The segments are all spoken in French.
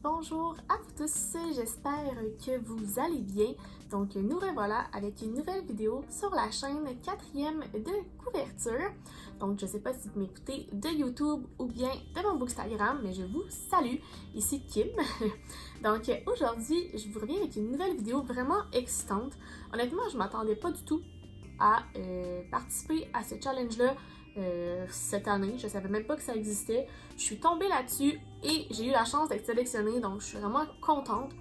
bonjour à vous tous, j'espère que vous allez bien. Donc nous revoilà avec une nouvelle vidéo sur la chaîne 4e de couverture. Donc je sais pas si vous m'écoutez de YouTube ou bien de mon Bookstagram, mais je vous salue, ici Kim. Donc aujourd'hui, je vous reviens avec une nouvelle vidéo vraiment excitante. Honnêtement, je m'attendais pas du tout à participer à ce challenge-là cette année. Je savais même pas que ça existait. Je suis tombée là-dessus et j'ai eu la chance d'être sélectionnée, donc je suis vraiment contente.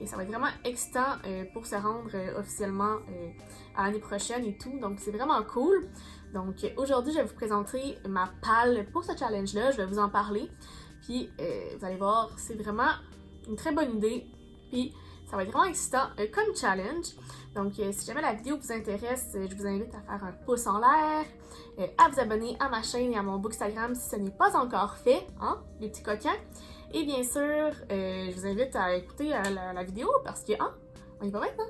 Et ça va être vraiment excitant pour se rendre officiellement à l'année prochaine et tout. Donc c'est vraiment cool. Donc aujourd'hui, je vais vous présenter ma palle pour ce challenge-là. Je vais vous en parler. Puis vous allez voir, c'est vraiment une très bonne idée. Puis ça va être vraiment excitant comme challenge. Donc, si jamais la vidéo vous intéresse, je vous invite à faire un pouce en l'air, à vous abonner à ma chaîne et à mon Bookstagram si ce n'est pas encore fait, hein, les petits coquins. Et bien sûr, je vous invite à écouter la vidéo parce que, hein, on y va maintenant.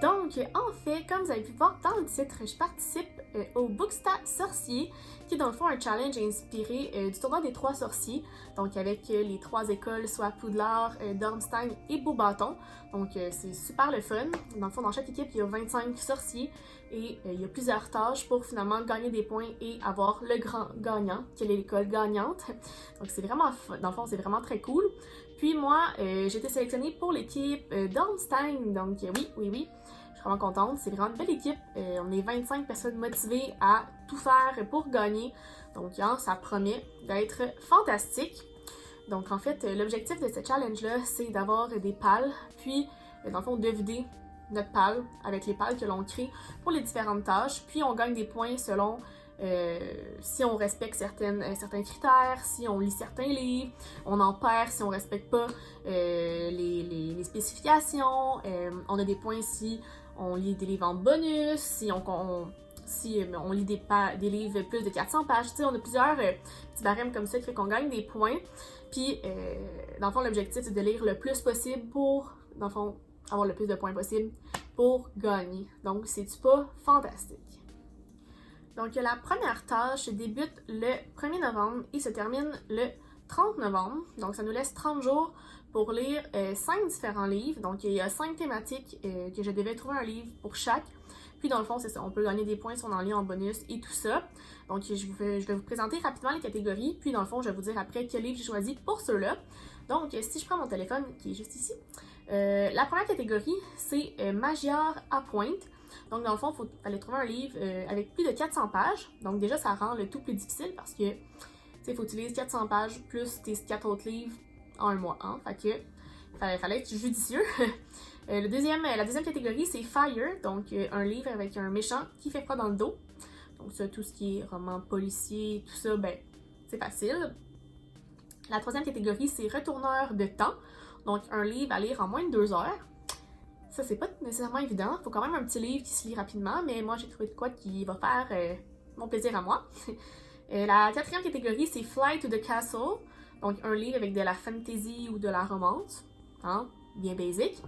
Donc, en fait, comme vous avez pu voir dans le titre, je participe au Booksta Sorcier, qui est dans le fond un challenge inspiré du tournoi des 3 sorciers, donc avec les 3 écoles, soit Poudlard, Dornstein et Beauxbâton. Donc, c'est super le fun. Dans le fond, dans chaque équipe, il y a 25 sorciers et il y a plusieurs tâches pour finalement gagner des points et avoir le grand gagnant, qui est l'école gagnante. Donc, c'est vraiment fun. Dans le fond, c'est vraiment très cool. Puis moi, j'ai été sélectionnée pour l'équipe Dornstein, donc oui. Je suis vraiment contente, c'est vraiment une belle équipe. On est 25 personnes motivées à tout faire pour gagner. Donc, hein, ça promet d'être fantastique. Donc, en fait, l'objectif de ce challenge-là, c'est d'avoir des pales, puis, dans le fond, de vider notre palle avec les pales que l'on crée pour les différentes tâches. Puis, on gagne des points selon si on respecte certains critères, si on lit certains livres, on en perd si on respecte pas les spécifications, on a des points si on lit des livres en bonus, si on lit des livres plus de 400 pages, tu sais, on a plusieurs petits barèmes comme ça qui fait qu'on gagne des points. Puis, dans le fond, l'objectif, c'est de lire le plus possible pour, dans le fond, avoir le plus de points possible pour gagner. Donc, c'est-tu pas fantastique? Donc, la première tâche débute le 1er novembre et se termine le 30 novembre. Donc, ça nous laisse 30 jours pour lire 5 différents livres. Donc, il y a 5 thématiques que je devais trouver un livre pour chaque. Puis, dans le fond, c'est ça. On peut gagner des points si on en lit en bonus et tout ça. Donc, je vais vous présenter rapidement les catégories. Puis, dans le fond, je vais vous dire après quel livre j'ai choisi pour ceux-là. Donc, si je prends mon téléphone qui est juste ici, la première catégorie, c'est Magyar à pointe. Donc, dans le fond, il fallait trouver un livre avec plus de 400 pages. Donc, déjà, ça rend le tout plus difficile parce que, tu sais, il faut utiliser 400 pages plus tes 4 autres livres en un mois. Hein? Fait que, fallait être judicieux. La deuxième catégorie, c'est Fire. Donc, un livre avec un méchant qui fait froid dans le dos. Donc, ça, tout ce qui est roman policier, tout ça, ben, c'est facile. La troisième catégorie, c'est Retourneur de temps. Donc, un livre à lire en moins de 2 heures. Ça, c'est pas nécessairement évident. Il faut quand même un petit livre qui se lit rapidement, mais moi, j'ai trouvé de quoi qui va faire mon plaisir à moi. La quatrième catégorie, c'est Fly to the Castle. Donc, un livre avec de la fantasy ou de la romance. Hein? Bien basic.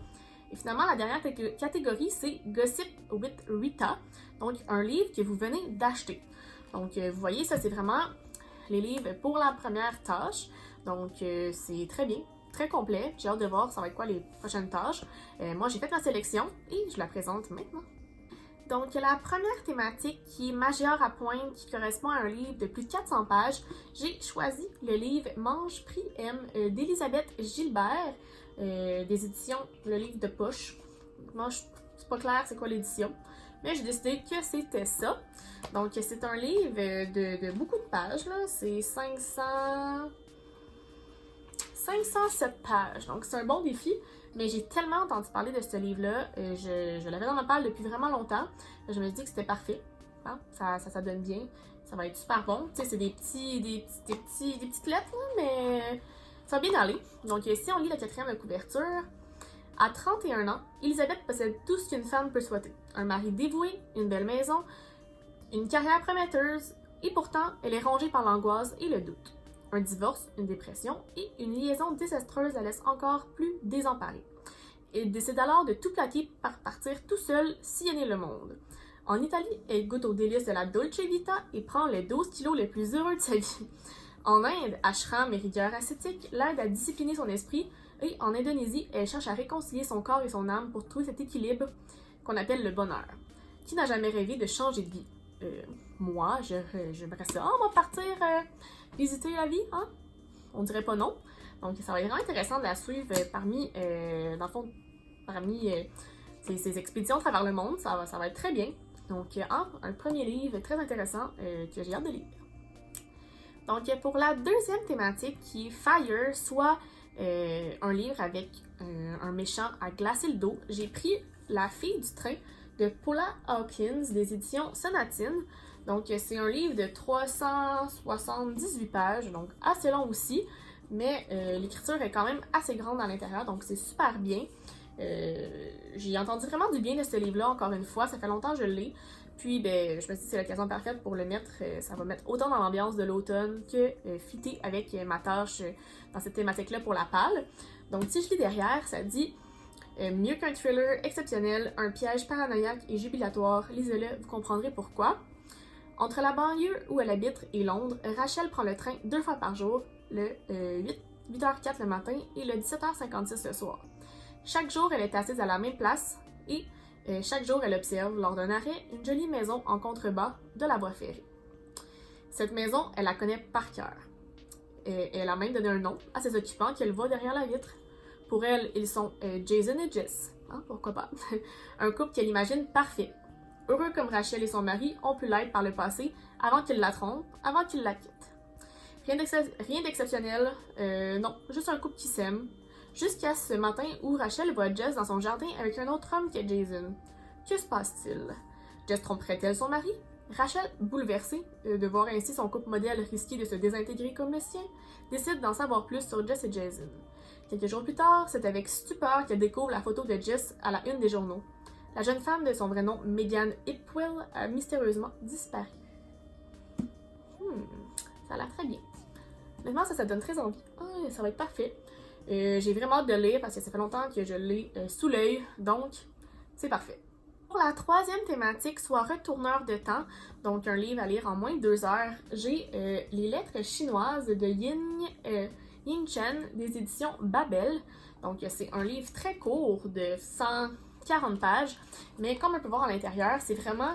Et finalement, la dernière catégorie, c'est Gossip with Rita. Donc, un livre que vous venez d'acheter. Donc, vous voyez, ça, c'est vraiment les livres pour la première tâche. Donc, c'est très bien. Très complet. J'ai hâte de voir ça va être quoi les prochaines tâches. Moi, j'ai fait ma sélection et je la présente maintenant. Donc, la première thématique qui est Magyar à pointe, qui correspond à un livre de plus de 400 pages, j'ai choisi le livre Mange, Prie, Aime d'Elisabeth Gilbert, des éditions Le Livre de Poche. Moi, c'est pas clair c'est quoi l'édition, mais j'ai décidé que c'était ça. Donc, c'est un livre de beaucoup de pages, là. C'est 507 pages, donc c'est un bon défi, mais j'ai tellement entendu parler de ce livre-là, je l'avais dans ma palle depuis vraiment longtemps, je me suis dit que c'était parfait, hein? Ça donne bien, ça va être super bon, tu sais, c'est des petites lettres, là, mais ça va bien aller. Donc si on lit la 4e couverture, à 31 ans, Elisabeth possède tout ce qu'une femme peut souhaiter, un mari dévoué, une belle maison, une carrière prometteuse, et pourtant, elle est rongée par l'angoisse et le doute. Un divorce, une dépression et une liaison désastreuse la laissent encore plus désemparée. Elle décide alors de tout plaquer par partir tout seul sillonner le monde. En Italie, elle goûte aux délices de la Dolce Vita et prend les 12 kilos les plus heureux de sa vie. En Inde, ashram et rigueur ascétique l'aident à discipliner son esprit, et en Indonésie, elle cherche à réconcilier son corps et son âme pour trouver cet équilibre qu'on appelle le bonheur. Qui n'a jamais rêvé de changer de vie? Moi, j'aimerais ça. On va partir visiter la vie, hein? On dirait pas non. Donc, ça va être vraiment intéressant de la suivre parmi ses expéditions à travers le monde. Ça va être très bien. Donc, un premier livre très intéressant que j'ai hâte de lire. Donc, pour la deuxième thématique qui est Fire, soit un livre avec un méchant à glacer le dos, j'ai pris La fille du train de Paula Hawkins des éditions Sonatine. Donc, c'est un livre de 378 pages, donc assez long aussi, mais l'écriture est quand même assez grande à l'intérieur, donc c'est super bien. J'ai entendu vraiment du bien de ce livre-là, encore une fois, ça fait longtemps que je l'ai. Puis, je me suis dit que c'est l'occasion parfaite pour le mettre. Ça va mettre autant dans l'ambiance de l'automne que fitter avec ma tâche dans cette thématique-là pour la palle. Donc, si je lis derrière, ça dit mieux qu'un thriller exceptionnel, un piège paranoïaque et jubilatoire, lisez-le, vous comprendrez pourquoi. Entre la banlieue où elle habite et Londres, Rachel prend le train 2 fois par jour, le 8h04 le matin et le 17h56 le soir. Chaque jour, elle est assise à la même place et chaque jour, elle observe, lors d'un arrêt, une jolie maison en contrebas de la voie ferrée. Cette maison, elle la connaît par cœur. Elle a même donné un nom à ses occupants qu'elle voit derrière la vitre. Pour elle, ils sont Jason et Jess. Hein, pourquoi pas? Un couple qu'elle imagine parfait. Heureux comme Rachel et son mari ont pu l'être par le passé, avant qu'ils la trompent, avant qu'ils la quittent. Rien d'exceptionnel, non, juste un couple qui s'aime. Jusqu'à ce matin où Rachel voit Jess dans son jardin avec un autre homme que Jason. Que se passe-t-il? Jess tromperait-elle son mari? Rachel, bouleversée de voir ainsi son couple modèle risquer de se désintégrer comme le sien, décide d'en savoir plus sur Jess et Jason. Quelques jours plus tard, c'est avec stupeur qu'elle découvre la photo de Jess à la une des journaux. La jeune femme de son vrai nom, Megan Hipwell, a mystérieusement disparu. Ça a l'air très bien. Maintenant, ça donne très envie. Ça va être parfait. J'ai vraiment hâte de le lire parce que ça fait longtemps que je l'ai sous l'œil, donc c'est parfait. Pour la troisième thématique, soit Retourneur de temps, donc un livre à lire en moins de 2 heures, j'ai Les lettres chinoises de Ying Chen des éditions Babel. Donc c'est un livre très court de 140 pages, mais comme on peut voir à l'intérieur, c'est vraiment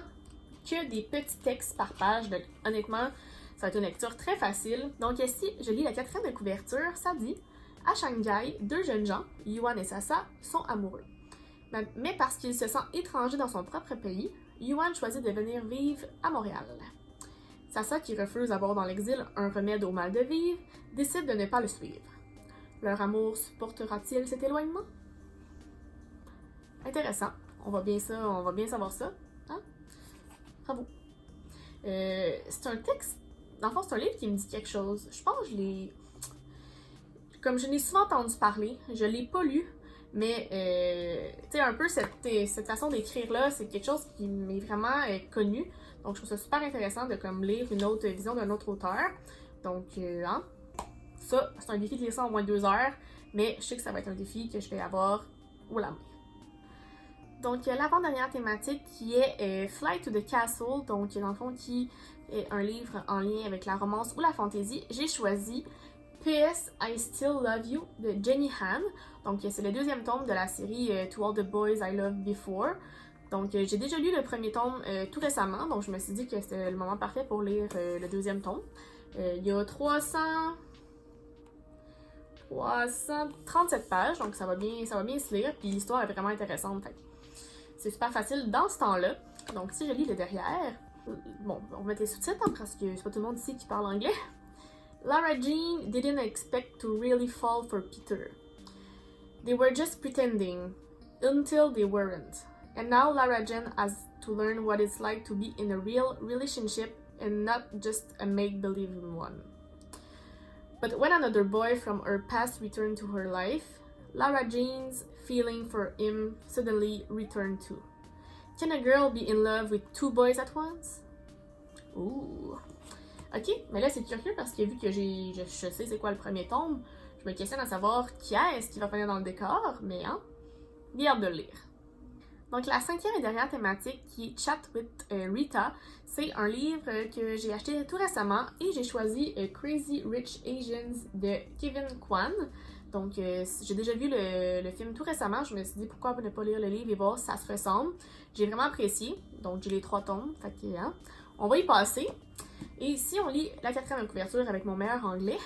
que des petits textes par page, donc honnêtement, ça va être une lecture très facile. Donc ici, je lis la 4e de couverture, ça dit « À Shanghai, 2 jeunes gens, Yuan et Sasa, sont amoureux. Mais parce qu'il se sent étranger dans son propre pays, Yuan choisit de venir vivre à Montréal. Sasa, qui refuse d'avoir dans l'exil un remède au mal de vivre, décide de ne pas le suivre. Leur amour supportera-t-il cet éloignement? Intéressant. On va bien savoir ça. Hein? Bravo. C'est un texte, dans le fond, c'est un livre qui me dit quelque chose. Je pense que comme je l'ai souvent entendu parler, je l'ai pas lu, mais tu sais, un peu cette façon d'écrire-là, c'est quelque chose qui m'est vraiment connu. Donc, je trouve ça super intéressant de comme lire une autre vision d'un autre auteur. Donc, ça, c'est un défi de lire ça en moins de 2 heures, mais je sais que ça va être un défi que je vais avoir au la main. Donc, l'avant-dernière thématique qui est Flight to the Castle, donc dans le fond qui est un livre en lien avec la romance ou la fantasy. J'ai choisi PS I Still Love You de Jenny Han. Donc, c'est le 2e tome de la série To All the Boys I Loved Before. Donc, j'ai déjà lu le 1er tome tout récemment, donc je me suis dit que c'était le moment parfait pour lire le 2e tome. Il y a 337 pages, donc ça va bien se lire, puis l'histoire est vraiment intéressante. C'est super facile dans ce temps-là. Donc, si je lis le derrière, bon, on va mettre les sous-titres hein, parce que c'est pas tout le monde ici qui parle anglais. Lara Jean didn't expect to really fall for Peter. They were just pretending until they weren't. And now Lara Jean has to learn what it's like to be in a real relationship and not just a make-believe one. But when another boy from her past returned to her life, Lara Jean's feeling for him suddenly returned too. Can a girl be in love with 2 boys at once? Ouh. Ok, mais là c'est curieux parce que vu que je sais c'est quoi le 1er tome, je me questionne à savoir qui est-ce qui va venir dans le décor, mais hein, bien hâte de le lire. Donc, la cinquième et dernière thématique qui est Chat with Rita, c'est un livre que j'ai acheté tout récemment et j'ai choisi Crazy Rich Asians de Kevin Kwan. Donc, j'ai déjà vu le film tout récemment. Je me suis dit pourquoi ne pas lire le livre et voir si ça se ressemble. J'ai vraiment apprécié. Donc, j'ai les 3 tomes. Fait que, hein, on va y passer. Et ici, on lit la 4e couverture avec mon meilleur anglais.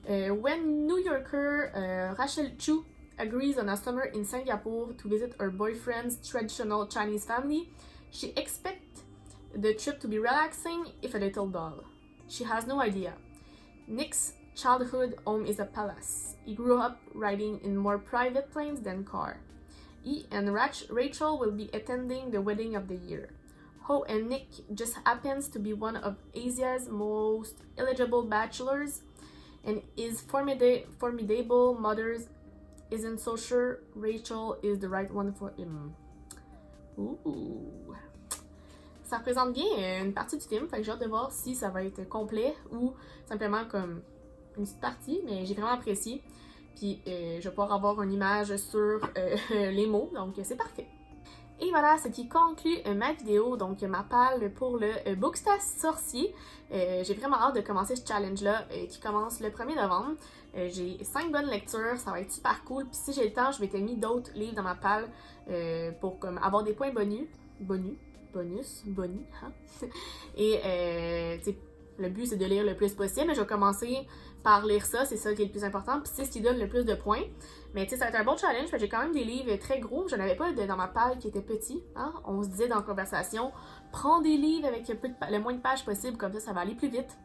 When New Yorker Rachel Chu agrees on a summer in Singapore to visit her boyfriend's traditional Chinese family, she expects the trip to be relaxing, if a little dull. She has no idea. Nick's childhood home is a palace. He grew up riding in more private planes than car. He and Rachel will be attending the wedding of the year. Ho and Nick just happens to be one of Asia's most eligible bachelors, and his formidable mothers isn't so sure Rachel is the right one for him. Ouh. Ça représente bien une partie du film, fait que j'ai hâte de voir si ça va être complet ou simplement comme une petite partie, mais j'ai vraiment apprécié. Puis je vais pouvoir avoir une image sur les mots, donc c'est parfait. Et voilà, ce qui conclut ma vidéo, donc ma palle pour le Bookstas sorcier. J'ai vraiment hâte de commencer ce challenge-là qui commence le 1er novembre. J'ai 5 bonnes lectures, ça va être super cool. Puis si j'ai le temps, je vais mis d'autres livres dans ma palle pour comme, avoir des points bonus, hein? Et le but c'est de lire le plus possible, mais je vais commencer par lire ça, c'est ça qui est le plus important, puis c'est ce qui donne le plus de points. Mais tu sais, ça va être un bon challenge, parce que j'ai quand même des livres très gros, je n'avais pas dans ma palle qui était petit, hein? On se disait dans la conversation, prends des livres avec le moins de pages possible, comme ça va aller plus vite.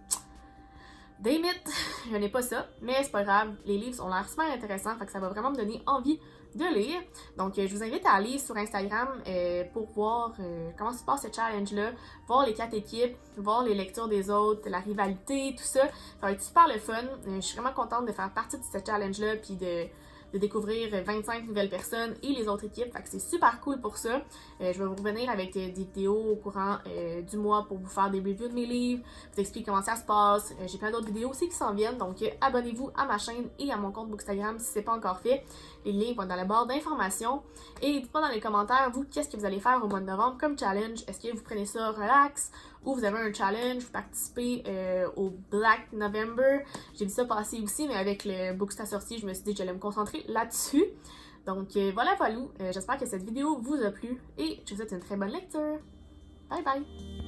Damn it, je n'ai pas ça, mais c'est pas grave, les livres ont l'air super intéressants, fait que ça va vraiment me donner envie de lire. Donc je vous invite à aller sur Instagram pour voir comment se passe ce challenge-là, voir les 4 équipes, voir les lectures des autres, la rivalité, tout ça. Ça va être super le fun. Je suis vraiment contente de faire partie de ce challenge-là, puis de découvrir 25 nouvelles personnes et les autres équipes. Fait que c'est super cool pour ça. Je vais vous revenir avec des vidéos au courant du mois pour vous faire des reviews de mes livres, vous expliquer comment ça se passe. J'ai plein d'autres vidéos aussi qui s'en viennent, donc abonnez-vous à ma chaîne et à mon compte Bookstagram si ce n'est pas encore fait. Les liens vont dans la barre d'informations. Et dites-moi dans les commentaires, vous, qu'est-ce que vous allez faire au mois de novembre comme challenge? Est-ce que vous prenez ça relax? Ou vous avez un challenge, vous participez au Black November. J'ai vu ça passer aussi, mais avec le Bookstas sorcier, je me suis dit que j'allais me concentrer là-dessus. Donc voilà, j'espère que cette vidéo vous a plu et je vous souhaite une très bonne lecture. Bye bye!